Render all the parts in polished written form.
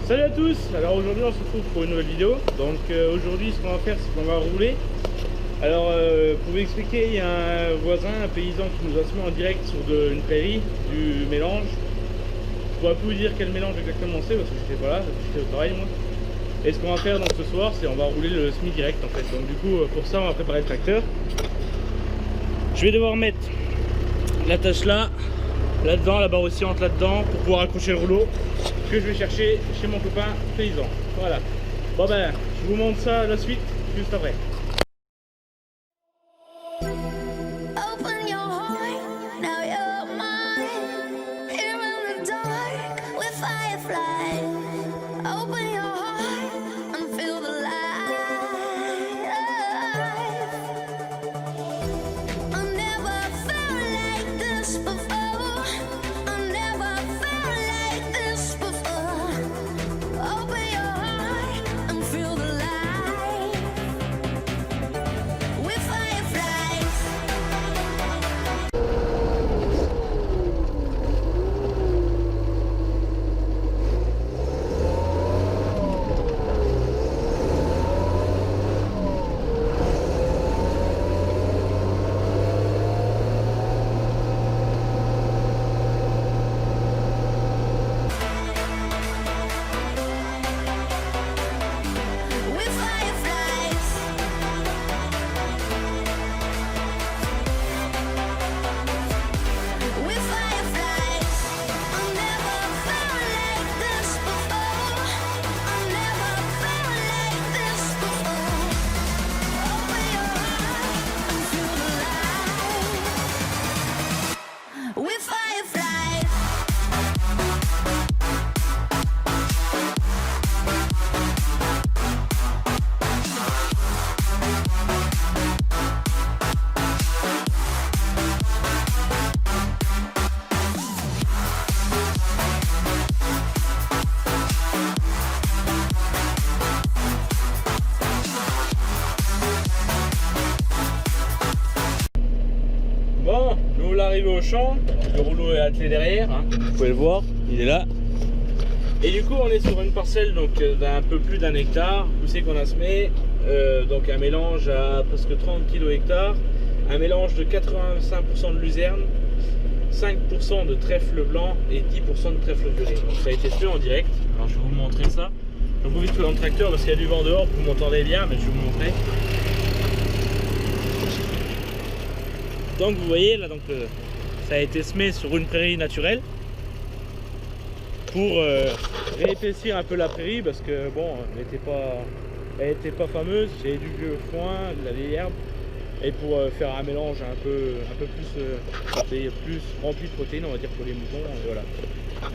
Salut à tous. Alors aujourd'hui on se retrouve pour une nouvelle vidéo. Donc aujourd'hui ce qu'on va faire c'est qu'on va rouler. Alors pour vous expliquer, il y a un voisin, un paysan qui nous a semé en direct sur une prairie du mélange. Je pourrais plus vous dire quel mélange exactement c'est parce que j'étais pas là, j'étais au travail moi. Et ce qu'on va faire donc ce soir c'est on va rouler le semis direct en fait. Donc du coup pour ça on va préparer le tracteur. Je vais devoir mettre l'attache là-dedans, la barre oscillante là-dedans pour pouvoir accrocher le rouleau que je vais chercher chez mon copain paysan. Voilà. Bon ben, je vous montre ça à la suite juste après. Bon, nous l'arrivée au champ, le rouleau est attelé derrière, hein, vous pouvez le voir, il est là. Et du coup on est sur une parcelle d'un peu plus d'1 hectare, vous savez qu'on a semé, donc un mélange à presque 30 kg hectare, un mélange de 85% de luzerne, 5% de trèfle blanc et 10% de trèfle violet. Donc ça a été semé en direct, alors je vais vous montrer ça. Donc vous vite dans le tracteur parce qu'il y a du vent dehors, vous m'entendez bien, mais je vais vous montrer. Donc vous voyez là, ça a été semé sur une prairie naturelle pour réépaissir un peu la prairie parce que bon, elle était pas fameuse, c'est du vieux foin, de la vieille herbe, et pour faire un mélange un peu plus rempli de protéines, on va dire, pour les moutons, voilà.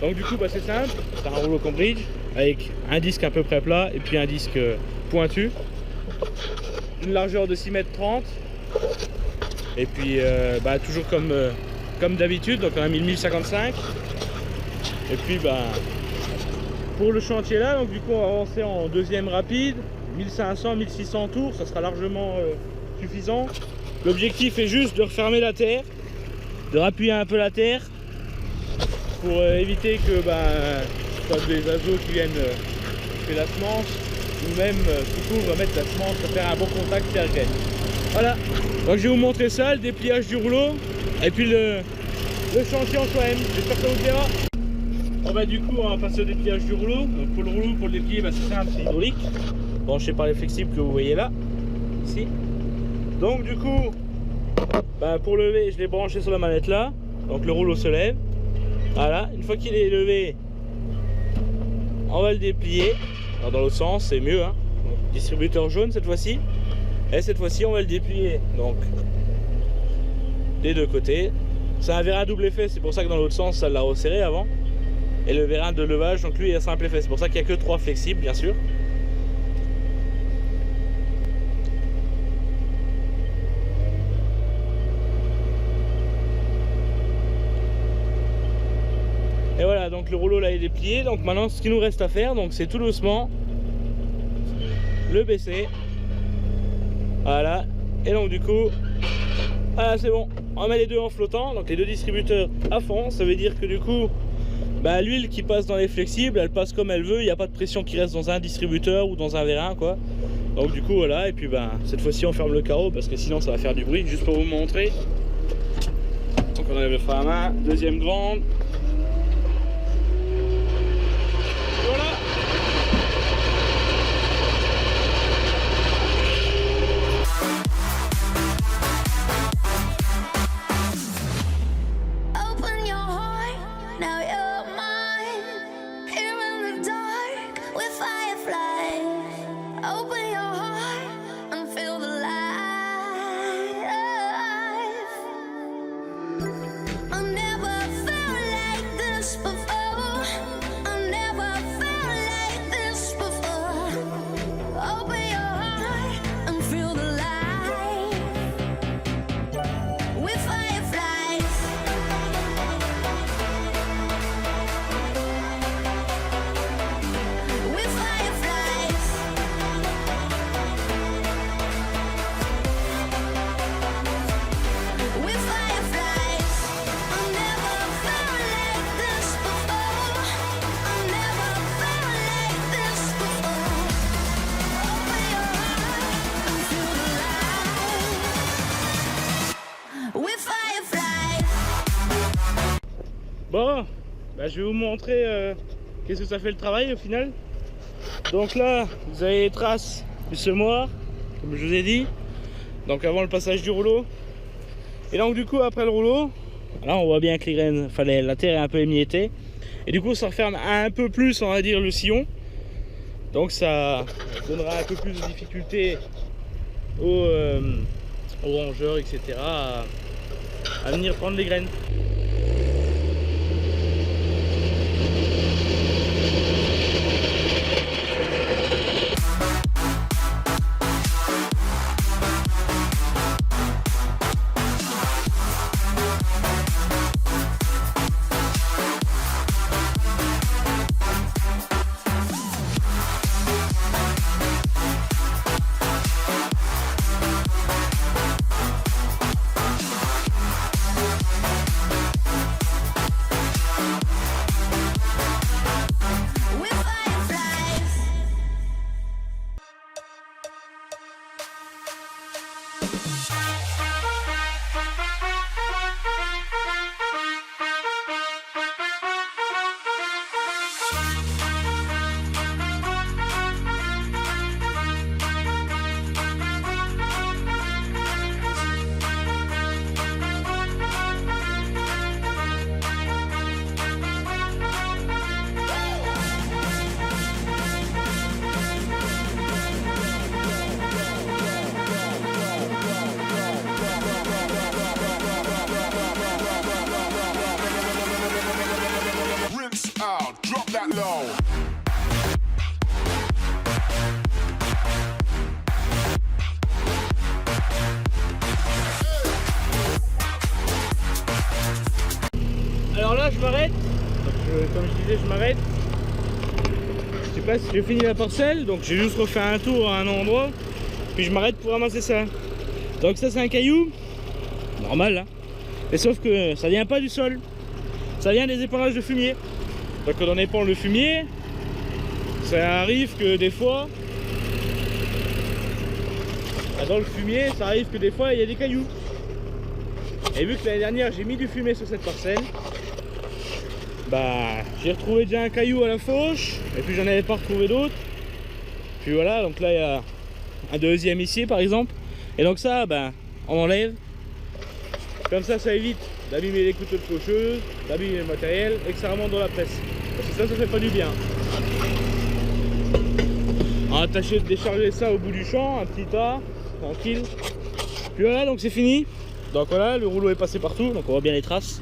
Donc du coup bah, c'est simple, c'est un rouleau Cambridge avec un disque à peu près plat et puis un disque pointu, une largeur de 6,30 m. Et puis bah, toujours comme d'habitude, donc on a mis le 1055. Et puis bah, pour le chantier là, donc du coup on va avancer en deuxième rapide, 1500-1600 tours, ça sera largement suffisant. L'objectif est juste de refermer la terre, de rappuyer un peu la terre pour éviter que soit des oiseaux qui viennent faire la semence, ou même surtout on va mettre la semence pour faire un bon contact terre-graine. Voilà, donc je vais vous montrer ça, le dépliage du rouleau et puis le chantier en soi-même. J'espère que ça vous plaira. Bon bah du coup on va passer au dépliage du rouleau. Donc pour le rouleau, pour le déplier, bah, c'est simple, c'est hydraulique, branché par les flexibles que vous voyez là, ici. Donc du coup, bah, pour lever, je l'ai branché sur la manette là, donc le rouleau se lève. Voilà, une fois qu'il est levé, on va le déplier. Alors dans l'autre sens, c'est mieux, hein. Donc, distributeur jaune cette fois-ci. Et cette fois-ci on va le déplier donc des deux côtés. C'est un vérin double effet, c'est pour ça que dans l'autre sens ça l'a resserré avant. Et le vérin de levage, donc lui il a simple effet, c'est pour ça qu'il n'y a que 3 flexibles bien sûr. Et voilà, donc le rouleau là est déplié. Donc maintenant ce qu'il nous reste à faire, donc c'est tout doucement le baisser. Voilà, et donc du coup, voilà, c'est bon. On met les deux en flottant, donc les deux distributeurs à fond. Ça veut dire que du coup, bah, l'huile qui passe dans les flexibles, elle passe comme elle veut, il n'y a pas de pression qui reste dans un distributeur ou dans un vérin quoi. Donc du coup voilà, et puis ben cette fois-ci on ferme le carreau parce que sinon ça va faire du bruit, juste pour vous montrer. Donc on enlève le frein à main, deuxième grande. Voilà. Bon, bah, je vais vous montrer qu'est-ce que ça fait le travail au final. Donc là, vous avez les traces du semoir, comme je vous ai dit. Donc avant le passage du rouleau. Et donc du coup, après le rouleau, là on voit bien que les graines, enfin la terre est un peu émiettée. Et du coup, ça referme un peu plus, on va dire, le sillon. Donc ça donnera un peu plus de difficulté aux rongeurs, etc. à venir prendre les graines. Alors là je m'arrête, comme je disais je m'arrête. Je sais pas si j'ai fini la parcelle, donc j'ai juste refait un tour à un endroit. Puis je m'arrête pour ramasser ça. Donc ça c'est un caillou, normal hein. Mais sauf que ça vient pas du sol, ça vient des épandages de fumier. Donc quand on épand le fumier, ça arrive que des fois, dans le fumier, ça arrive que des fois il y a des cailloux. Et vu que l'année dernière j'ai mis du fumier sur cette parcelle, bah j'ai retrouvé déjà un caillou à la fauche, et puis j'en avais pas retrouvé d'autres. Puis voilà, donc là il y a un deuxième ici par exemple. Et donc ça, bah, on enlève. Comme ça évite d'abîmer les couteaux de faucheuse, d'abîmer le matériel et que ça remonte dans la presse. Parce que ça fait pas du bien. On va tâcher de décharger ça au bout du champ, un petit tas, tranquille. Puis voilà, donc c'est fini. Donc voilà, le rouleau est passé partout, donc on voit bien les traces.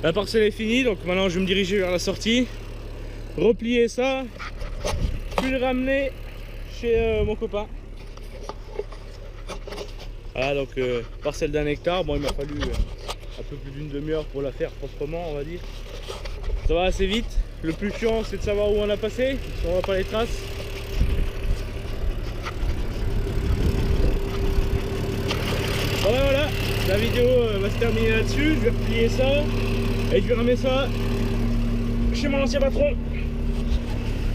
La parcelle est finie, donc maintenant je vais me diriger vers la sortie. Replier ça, puis le ramener chez mon copain. Voilà, donc parcelle d'1 hectare. Bon, il m'a fallu un peu plus d'une demi-heure pour la faire proprement, on va dire. Ça va assez vite. Le plus chiant, c'est de savoir où on a passé, si on voit pas les traces. Voilà, la vidéo va se terminer là-dessus. Je vais replier ça et je vais ramener ça chez mon ancien patron.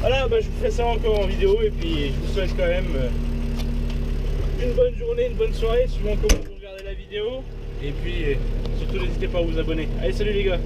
Voilà, bah, je vous ferai ça encore en vidéo et puis je vous souhaite quand même une bonne journée, une bonne soirée, suivant comment vous regardez la vidéo. Et puis surtout n'hésitez pas à vous abonner. Allez, salut les gars.